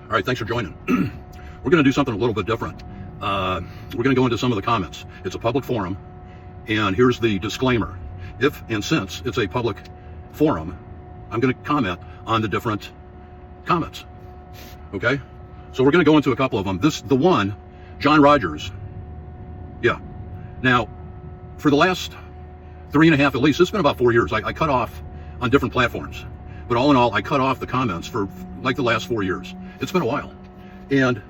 All right, thanks for joining. We're going to do something a little bit different. We're going to go into some of the comments. It's a public forum, and here's the disclaimer. If and since it's a public forum, I'm going to comment on the different comments. Okay? So we're going to go into a couple of them. The one, John Rogers. Yeah. Now, for the last 3.5, at least, it's been about 4 years. I cut off on different platforms. But all in all, I cut off the comments for like the last 4 years. It's been a while. And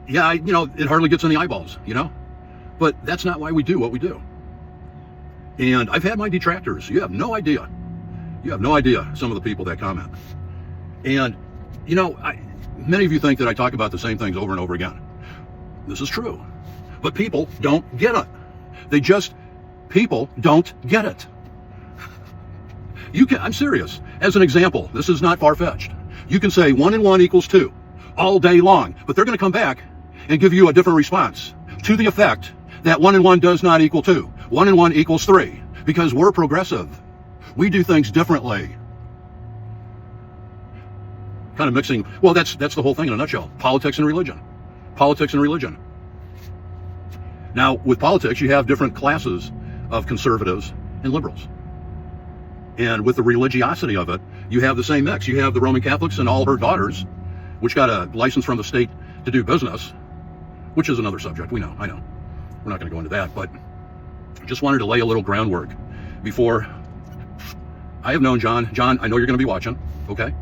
yeah, it hardly gets in the eyeballs, but that's not why we do what we do. And I've had my detractors. You have no idea. Some of the people that comment. And, many of you think that I talk about the same things over and over again. This is true. But people don't get it. People don't get it. I'm serious. As an example, this is not far-fetched. You can say 1 and 1 equals 2 all day long, but they're going to come back and give you a different response to the effect that 1 and 1 does not equal 2. 1 and 1 equals 3, because we're progressive. We do things differently. Kind of mixing. Well, that's the whole thing in a nutshell. Politics and religion. Politics and religion. Now, with politics, you have different classes of conservatives and liberals. And with the religiosity of it, you have the same mix. You have the Roman Catholics and all her daughters, which got a license from the state to do business, which is another subject. I know. We're not going to go into that, but just wanted to lay a little groundwork before. I have known John. John, I know you're going to be watching. Okay,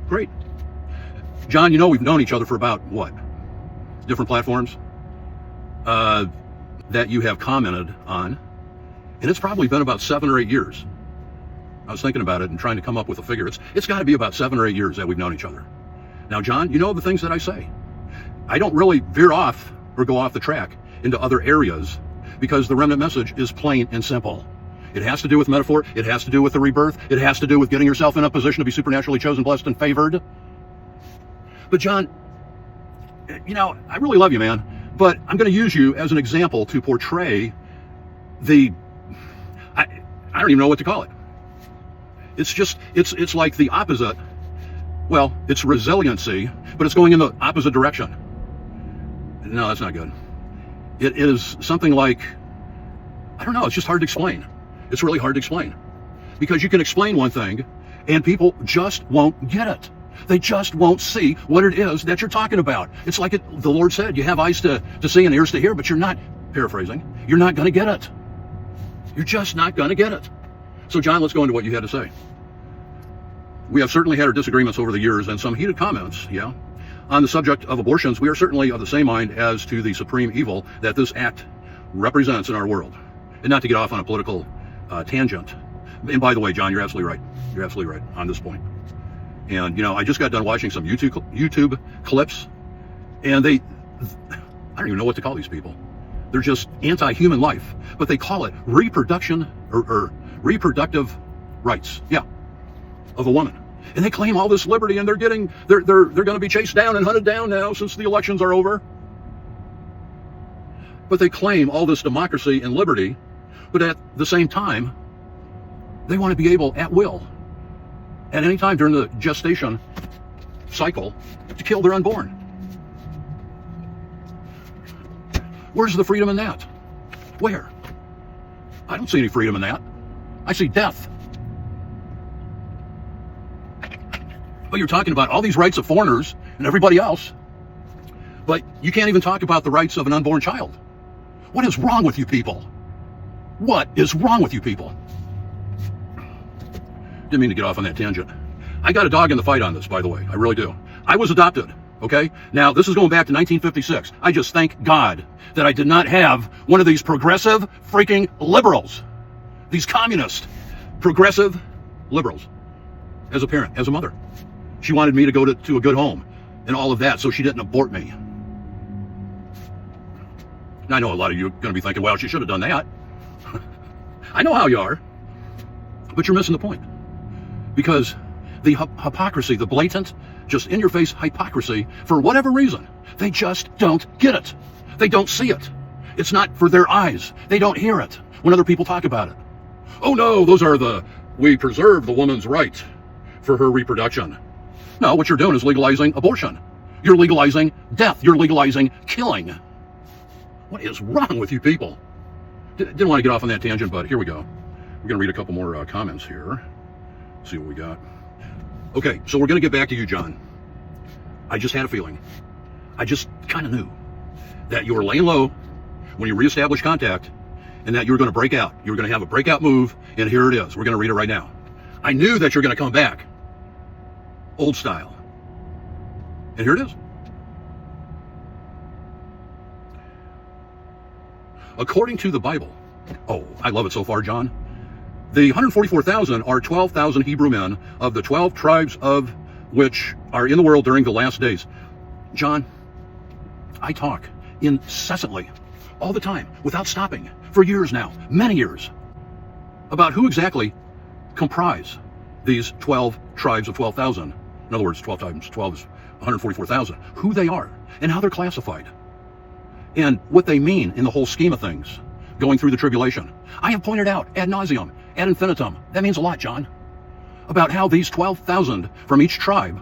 great. John, we've known each other for about, what? Different platforms that you have commented on. And it's probably been about 7 or 8 years. I was thinking about it and trying to come up with a figure. It's got to be about 7 or 8 years that we've known each other. Now, John, you know the things that I say. I don't really veer off or go off the track into other areas because the remnant message is plain and simple. It has to do with metaphor. It has to do with the rebirth. It has to do with getting yourself in a position to be supernaturally chosen, blessed, and favored. But John, I really love you, man. But I'm going to use you as an example to portray I don't even know what to call it. It's like the opposite. Well, it's resiliency, but it's going in the opposite direction. No, that's not good. It is something like, I don't know, it's just hard to explain. It's really hard to explain. Because you can explain one thing, and people just won't get it. They just won't see what it is that you're talking about. It's like the Lord said, you have eyes to see and ears to hear, but you're not, paraphrasing, you're not going to get it. You're just not going to get it. So, John, let's go into what you had to say. We have certainly had our disagreements over the years and some heated comments, yeah. On the subject of abortions, we are certainly of the same mind as to the supreme evil that this act represents in our world. And not to get off on a political tangent. And by the way, John, you're absolutely right. You're absolutely right on this point. And, I just got done watching some YouTube clips, and I don't even know what to call these people. They're just anti-human life, but they call it reproduction or reproductive rights, yeah, of a woman. And they claim all this liberty, and they're going to be chased down and hunted down now since the elections are over. But they claim all this democracy and liberty, but at the same time, they want to be able, at will, at any time during the gestation cycle, to kill their unborn. Where's the freedom in that? Where? I don't see any freedom in that. I see death. But you're talking about all these rights of foreigners and everybody else, but you can't even talk about the rights of an unborn child. What is wrong with you people? What is wrong with you people? Didn't mean to get off on that tangent. I got a dog in the fight on this, by the way. I really do. I was adopted, okay? Now, this is going back to 1956. I just thank God that I did not have one of these progressive freaking liberals. These communist progressive liberals as a parent, as a mother. She wanted me to go to a good home and all of that, so she didn't abort me. And I know a lot of you are going to be thinking, well, she should have done that. I know how you are, but you're missing the point. Because the hypocrisy, the blatant, just in-your-face hypocrisy, for whatever reason, they just don't get it. They don't see it. It's not for their eyes. They don't hear it when other people talk about it. Oh no, we preserve the woman's right for her reproduction. No, what you're doing is legalizing abortion. You're legalizing death. You're legalizing killing. What is wrong with you people? Didn't want to get off on that tangent, but here we go. We're going to read a couple more comments here. See what we got. Okay, so we're going to get back to you, John. I just had a feeling. I just kind of knew that you were laying low when you reestablished contact and that you were going to break out. You were going to have a breakout move, and here it is. We're going to read it right now. I knew that you're going to come back. Old style. And here it is. According to the Bible, oh, I love it so far, John. The 144,000 are 12,000 Hebrew men of the 12 tribes of which are in the world during the last days. John, I talk incessantly, all the time, without stopping, for years now, many years, about who exactly comprise these 12 tribes of 12,000. In other words, 12 times 12 is 144,000. Who they are and how they're classified and what they mean in the whole scheme of things going through the tribulation. I have pointed out ad nauseum, ad infinitum, that means a lot, John, about how these 12,000 from each tribe,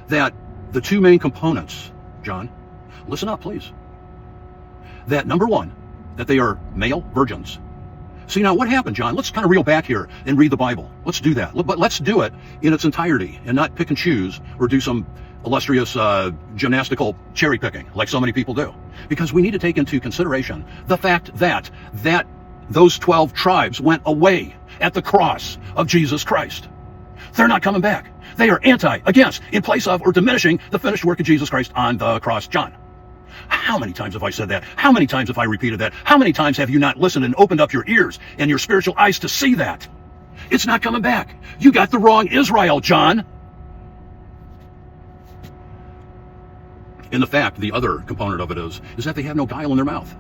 that the two main components, John, listen up, please, that number one, that they are male virgins. See, now what happened, John? Let's kind of reel back here and read the Bible. Let's do that. But let's do it in its entirety and not pick and choose or do some illustrious gymnastical cherry picking like so many people do. Because we need to take into consideration the fact that those 12 tribes went away at the cross of Jesus Christ. They're not coming back. They are anti, against, in place of, or diminishing the finished work of Jesus Christ on the cross, John. How many times have I said that? How many times have I repeated that? How many times have you not listened and opened up your ears and your spiritual eyes to see that? It's not coming back. You got the wrong Israel, John. And the fact, the other component of it is that they have no guile in their mouth.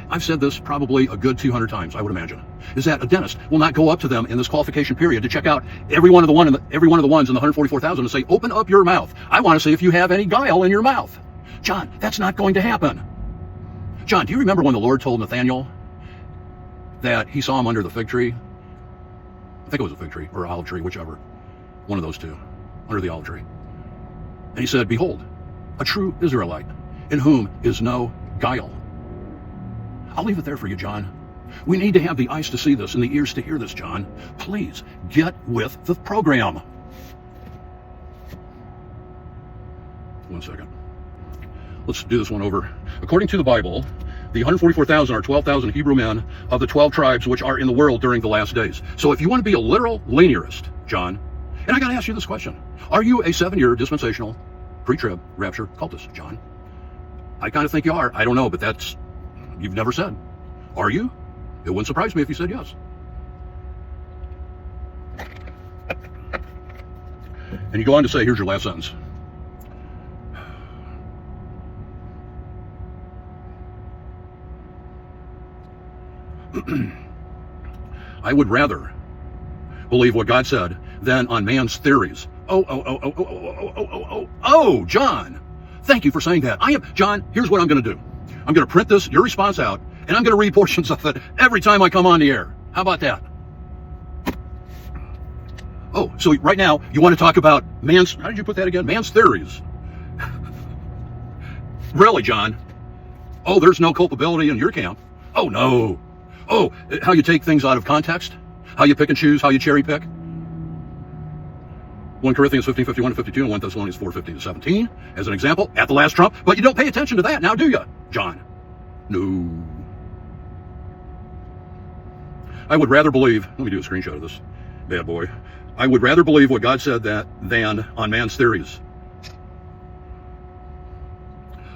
I've said this probably a good 200 times, I would imagine, is that a dentist will not go up to them in this qualification period to check out every one of the ones in the 144,000 and say, open up your mouth. I want to see if you have any guile in your mouth. John, that's not going to happen. John, do you remember when the Lord told Nathanael that he saw him under the fig tree? I think it was a fig tree or olive tree, whichever. One of those two, under the olive tree. And he said, behold, a true Israelite in whom is no guile. I'll leave it there for you, John. We need to have the eyes to see this and the ears to hear this, John. Please get with the program. 1 second. Let's do this one over. According to the Bible, the 144,000 are 12,000 Hebrew men of the 12 tribes which are in the world during the last days. So if you want to be a literal linearist, John, and I got to ask you this question. Are you a 7-year dispensational pre-trib rapture cultist, John? I kind of think you are. I don't know, but that's, you've never said. Are you? It wouldn't surprise me if you said yes. And you go on to say, here's your last sentence. I would rather believe what God said than on man's theories. Oh, John, thank you for saying that. John, here's what I'm going to do. I'm going to print your response out, and I'm going to read portions of it every time I come on the air. How about that? Oh, so right now you want to talk about how did you put that again? Man's theories. Really, John? Oh, there's no culpability in your camp. Oh, no. Oh, how you take things out of context? How you pick and choose? How you cherry pick? 1 Corinthians 15:51-52 and 1 Thessalonians 4:15-17 as an example at the last trump. But you don't pay attention to that now, do you, John? No. I would rather believe, let me do a screenshot of this bad boy. I would rather believe what God said than on man's theories.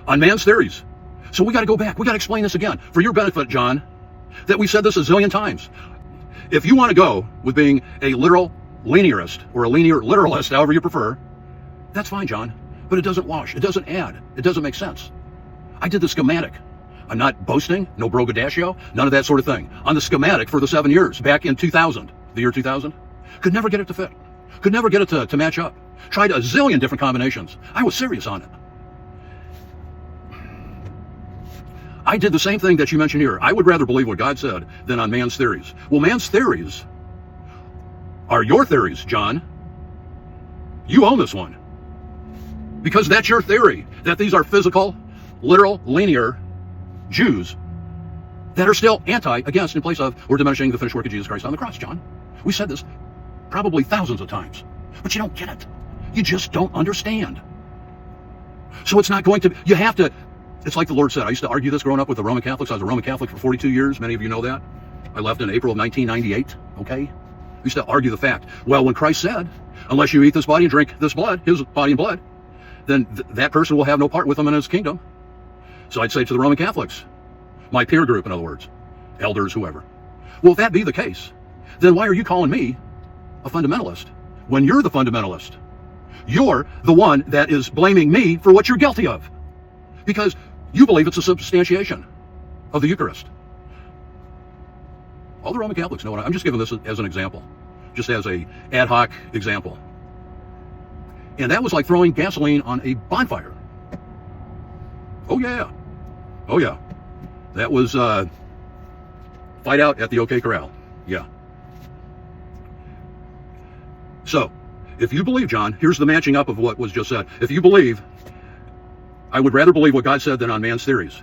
On man's theories. So we got to go back. We got to explain this again for your benefit, John, that we said this a zillion times. If you want to go with being a literal linearist or a linear literalist, however you prefer, that's fine, John. But it doesn't wash. It doesn't add. It doesn't make sense. I did the schematic. I'm not boasting, no brogadashio, none of that sort of thing. On the schematic for the 7 years back in 2000, the year 2000, could never get it to fit. Could never get it to match up. Tried a zillion different combinations. I was serious on it. I did the same thing that you mentioned here. I would rather believe what God said than on man's theories. Well, man's theories are your theories, John. You own this one. Because that's your theory, that these are physical, literal, linear Jews that are still against, in place of, or diminishing the finished work of Jesus Christ on the cross, John. We said this probably thousands of times, but you don't get it. You just don't understand. So it's not going to, you have to, it's like the Lord said. I used to argue this growing up with the Roman Catholics. I was a Roman Catholic for 42 years. Many of you know that. I left in April of 1998, okay? I used to argue the fact. Well, when Christ said, unless you eat this body and drink this blood, his body and blood, then that person will have no part with him in his kingdom. So I'd say to the Roman Catholics, my peer group, in other words, elders, whoever. Well, if that be the case, then why are you calling me a fundamentalist when you're the fundamentalist? You're the one that is blaming me for what you're guilty of, because you believe it's a substantiation of the Eucharist. All the Roman Catholics know what I'm just giving this as an example, just as a ad hoc example. And that was like throwing gasoline on a bonfire. Oh yeah. Oh yeah. That was fight out at the OK Corral. Yeah. So, if you believe, John, here's the matching up of what was just said. If you believe, I would rather believe what God said than on man's theories.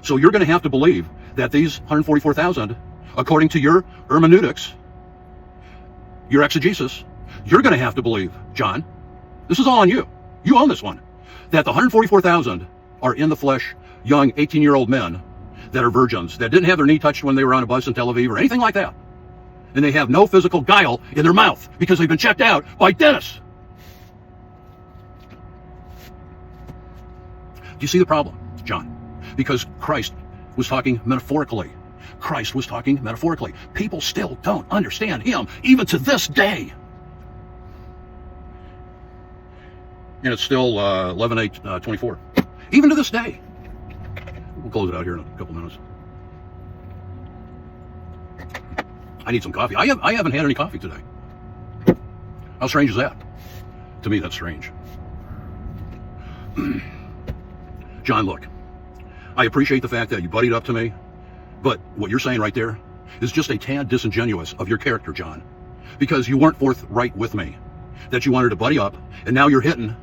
So you're going to have to believe that these 144,000, according to your hermeneutics, your exegesis, you're going to have to believe, John, this is all on you. You own this one. That the 144,000 are in the flesh, young 18-year-old men that are virgins, that didn't have their knee touched when they were on a bus in Tel Aviv or anything like that. And they have no physical guile in their mouth because they've been checked out by dentists. Do you see the problem, John? Because Christ was talking metaphorically. Christ was talking metaphorically. People still don't understand him, even to this day. And it's still 11/8/24. Even to this day. We'll close it out here in a couple minutes. I need some coffee. I haven't had any coffee today. How strange is that? To me, that's strange. John, look, I appreciate the fact that you buddied up to me, but what you're saying right there is just a tad disingenuous of your character, John, because you weren't forthright with me, that you wanted to buddy up, and now you're hitting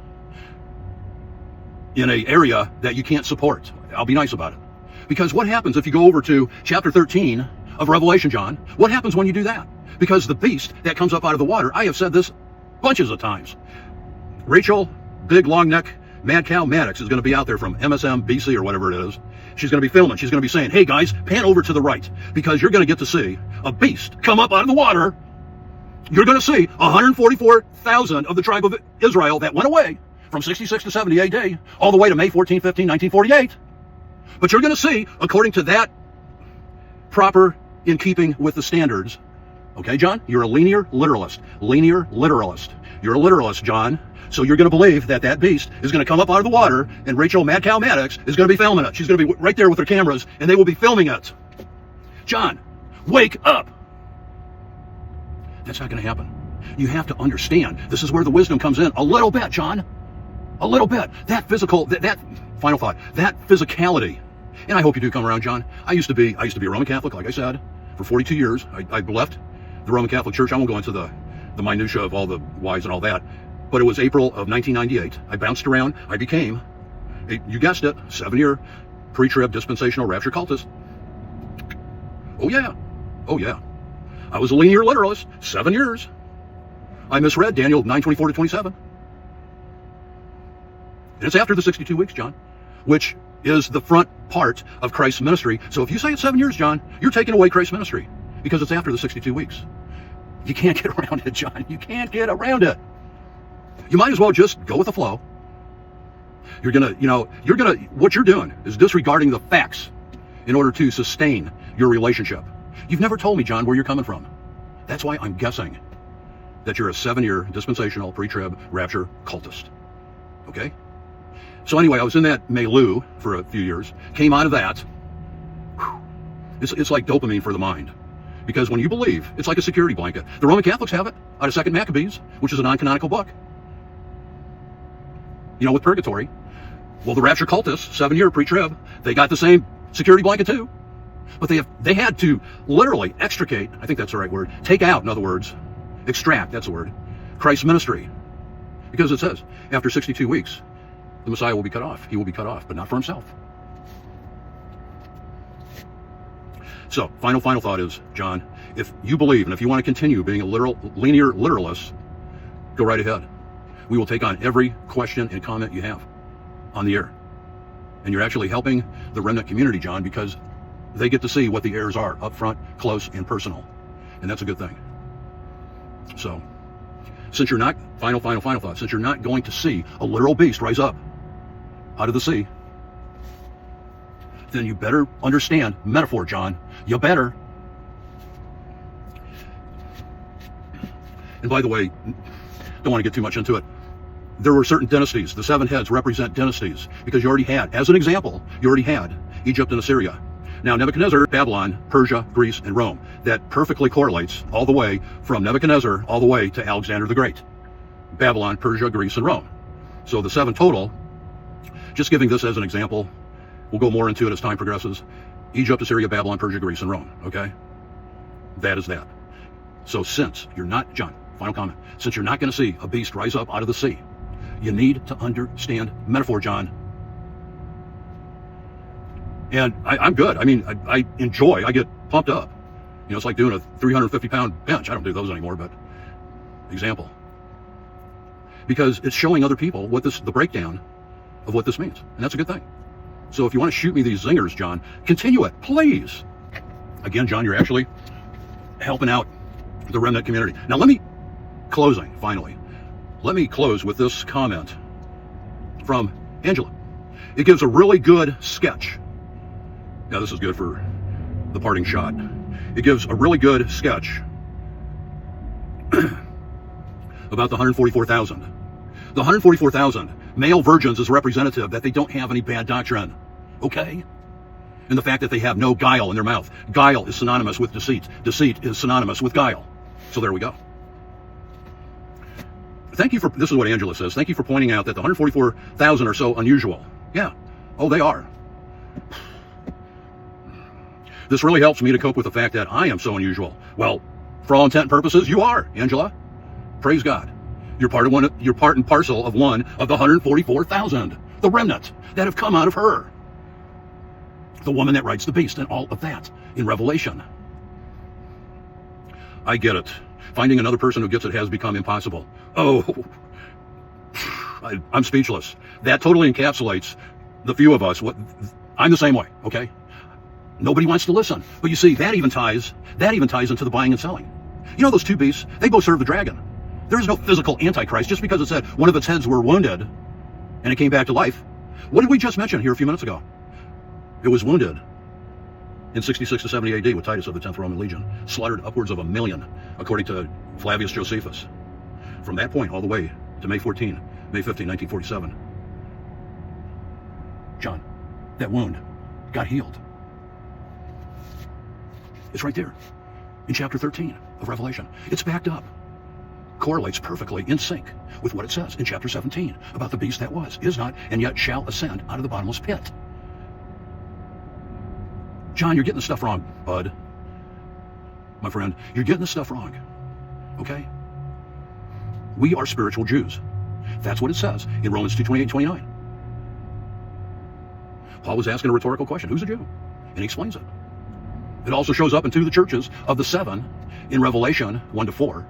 in an area that you can't support. I'll be nice about it. Because what happens if you go over to chapter 13 of Revelation, John? What happens when you do that? Because the beast that comes up out of the water, I have said this bunches of times. Rachel, big long neck, Mad Cow Maddox is going to be out there from MSNBC or whatever it is. She's going to be filming. She's going to be saying, hey guys, pan over to the right, because you're going to get to see a beast come up out of the water. You're going to see 144,000 of the tribe of Israel that went away from 66 to 70 AD, all the way to May 14, 15, 1948. But you're going to see, according to that, proper in keeping with the standards. Okay, John? You're a linear literalist. Linear literalist. You're a literalist, John. So you're going to believe that that beast is going to come up out of the water, and Rachel Mad Cow Maddox is going to be filming it. She's going to be right there with her cameras, and they will be filming it. John, wake up. That's not going to happen. You have to understand. This is where the wisdom comes in a little bit, John. A little bit. That physical, that final thought, that physicality. And I hope you do come around, John. I used to be a Roman Catholic, like I said, for 42 years. I left the Roman Catholic Church. I won't go into the minutia of all the whys and all that. But it was April of 1998. I bounced around. I became, you guessed it, 7-year pre-trib dispensational rapture cultist. Oh yeah. Oh yeah. I was a linear literalist, 7 years. I misread Daniel 9:24 to 27. And it's after the 62 weeks, John, which is the front part of Christ's ministry. So if you say it's 7 years, John, you're taking away Christ's ministry because it's after the 62 weeks. You can't get around it, John. You can't get around it. You might as well just go with the flow. What you're doing is disregarding the facts in order to sustain your relationship. You've never told me, John, where you're coming from. That's why I'm guessing that you're a 7-year dispensational pre-trib rapture cultist. Okay? So anyway, I was in that milieu for a few years, came out of that. Whew, it's like dopamine for the mind. Because when you believe, it's like a security blanket. The Roman Catholics have it out of 2 Maccabees, which is a non-canonical book. You know, with purgatory. Well, the rapture cultists, 7-year pre-trib, they got the same security blanket too. But they had to literally extricate, I think that's the right word, take out, in other words, extract, that's the word, Christ's ministry. Because it says, after 62 weeks, the Messiah will be cut off. He will be cut off, but not for himself. So, final thought is, John, if you believe and if you want to continue being a linear literalist, go right ahead. We will take on every question and comment you have on the air. And you're actually helping the remnant community, John, because they get to see what the errors are up front, close, and personal. And that's a good thing. So, since you're not, final thought, since you're not going to see a literal beast rise up out of the sea, then you better understand metaphor, John. You better. And by the way, don't want to get too much into it. There were certain dynasties. The 7 heads represent dynasties because you already had, as an example, you already had Egypt and Assyria. Now, Nebuchadnezzar, Babylon, Persia, Greece, and Rome. That perfectly correlates all the way from Nebuchadnezzar all the way to Alexander the Great. Babylon, Persia, Greece, and Rome. So the 7 total, just giving this as an example, we'll go more into it as time progresses. Egypt, Assyria, Babylon, Persia, Greece, and Rome, okay? That is that. So since you're not, John, final comment, since you're not going to see a beast rise up out of the sea, you need to understand metaphor, John. And I'm good. I mean, I enjoy, I get pumped up. You know, it's like doing a 350-pound bench. I don't do those anymore, but example. Because it's showing other people what the breakdown of what this means. And that's a good thing. So if you want to shoot me these zingers, John, continue it, please. Again, John, you're actually helping out the remnant community. Now finally, let me close with this comment from Angela. It gives a really good sketch. Now this is good for the parting shot. It gives a really good sketch about the 144,000. The 144,000 male virgins is representative that they don't have any bad doctrine, okay? And the fact that they have no guile in their mouth. Guile is synonymous with deceit. Deceit is synonymous with guile. So there we go. Thank you for, this is what Angela says, thank you for pointing out that the 144,000 are so unusual. Yeah, oh, they are. This really helps me to cope with the fact that I am so unusual. Well, for all intent and purposes, you are, Angela. Praise God. You're part and parcel of one of the 144,000, the remnant that have come out of her. The woman that rides the beast and all of that in Revelation. I get it. Finding another person who gets it has become impossible. Oh, I'm speechless. That totally encapsulates the few of us. I'm the same way, okay? Nobody wants to listen. But you see, that even ties into the buying and selling. You know those 2 beasts? They both serve the dragon. There is no physical antichrist just because it said one of its heads were wounded and it came back to life. What did we just mention here a few minutes ago? It was wounded in 66 to 70 AD with Titus of the 10th Roman Legion, slaughtered upwards of 1 million, according to Flavius Josephus. From that point all the way to May 15, 1947. John, that wound got healed. It's right there in chapter 13 of Revelation. It's backed up. Correlates perfectly in sync with what it says in chapter 17 about the beast that was, is not, and yet shall ascend out of the bottomless pit. John, you're getting the stuff wrong, bud. My friend, you're getting the stuff wrong. Okay? We are spiritual Jews. That's what it says in Romans 2:28-29. Paul was asking a rhetorical question. Who's a Jew? And he explains it. It also shows up in 2 of the churches of the 7 in Revelation 1-4.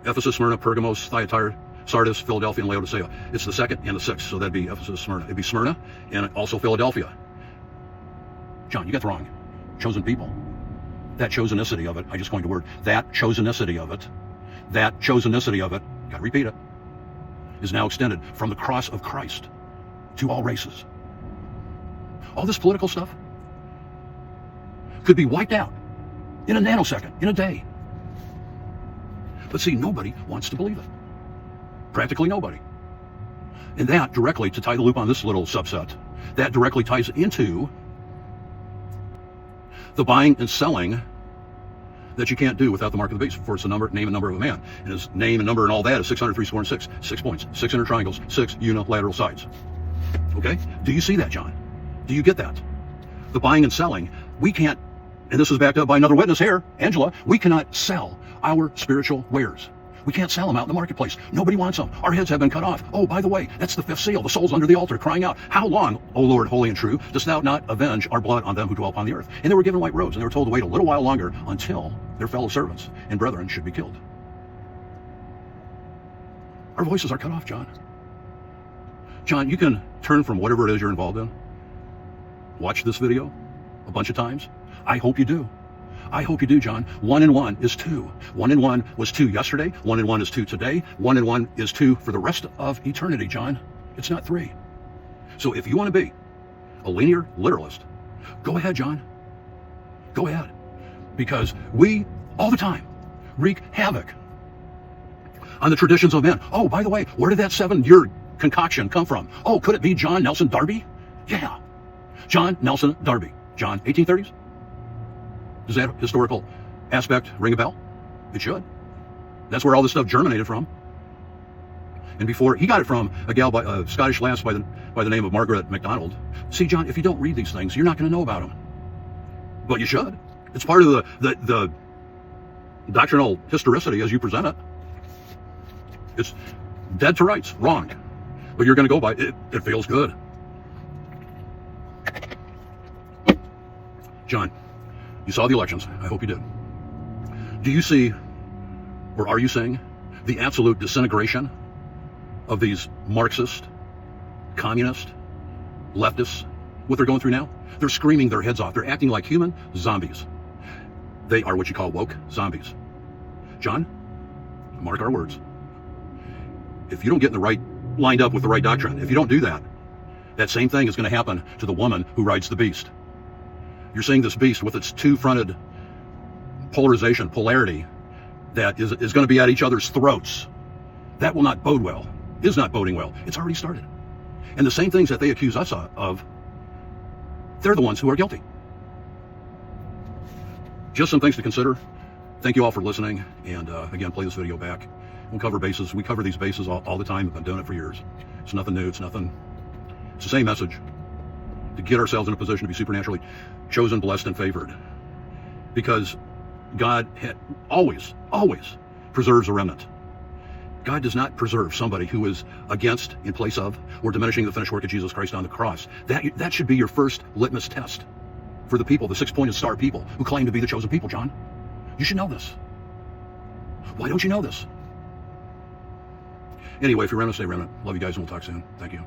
Ephesus, Smyrna, Pergamos, Thyatira, Sardis, Philadelphia, and Laodicea. It's the 2nd and the 6th, so that'd be Ephesus, Smyrna. It'd be Smyrna and also Philadelphia. John, you got the wrong. Chosen people. That chosenicity of it, I just coined a word. That chosenicity of it, gotta repeat it, is now extended from the cross of Christ to all races. All this political stuff could be wiped out in a nanosecond, in a day. But see, nobody wants to believe it. Practically nobody. And that directly, to tie the loop on this little subset, that directly ties into the buying and selling that you can't do without the mark of the beast. For it's the number, name and number of a man. And his name and number and all that is 603 6 points, 6 inner triangles, 6 unilateral sides. Okay? Do you see that, John? Do you get that? The buying and selling, we can't, and this is backed up by another witness here, Angela, we cannot sell our spiritual wares. We can't sell them out in the marketplace. Nobody wants them. Our heads have been cut off. Oh, by the way, that's the fifth seal. The souls under the altar crying out, how long, O Lord, holy and true, dost thou not avenge our blood on them who dwell upon the earth? And they were given white robes, and they were told to wait a little while longer until their fellow servants and brethren should be killed. Our voices are cut off, John. John, you can turn from whatever it is you're involved in. Watch this video a bunch of times. I hope you do. I hope you do, John. 1 and 1 is 2. 1 and 1 was 2 yesterday. 1 and 1 is 2 today. 1 and 1 is 2 for the rest of eternity, John. It's not 3. So if you want to be a linear literalist, go ahead, John. Go ahead. Because we, all the time, wreak havoc on the traditions of men. Oh, by the way, where did that 7-year concoction come from? Oh, could it be John Nelson Darby? Yeah. John Nelson Darby. John, 1830s? Does that historical aspect ring a bell? It should. That's where all this stuff germinated from. And before, he got it from a gal, by a Scottish lass by the name of Margaret MacDonald. See, John, if you don't read these things, you're not going to know about them. But you should. It's part of the doctrinal historicity as you present it. It's dead to rights, wrong. But you're going to go by it. It feels good. John, you saw the elections. I hope you did. Do you see, or are you seeing, the absolute disintegration of these Marxist, communist, leftists, what they're going through now? They're screaming their heads off. They're acting like human zombies. They are what you call woke zombies. John, mark our words. If you don't get lined up with the right doctrine, if you don't do that, that same thing is going to happen to the woman who rides the beast. You're seeing this beast with its two-fronted polarity that is going to be at each other's throats. That will not bode well, is not boding well. It's already started. And the same things that they accuse us of, they're the ones who are guilty. Just some things to consider. Thank you all for listening. And again, play this video back. We'll cover bases. We cover these bases all the time. We've been doing it for years. It's nothing new. It's the same message. To get ourselves in a position to be supernaturally chosen, blessed, and favored. Because God always preserves a remnant. God does not preserve somebody who is against, in place of, or diminishing the finished work of Jesus Christ on the cross. That should be your first litmus test for the people, the six-pointed star people who claim to be the chosen people, John. You should know this. Why don't you know this? Anyway, if you're remnant, stay remnant. Love you guys, and we'll talk soon. Thank you.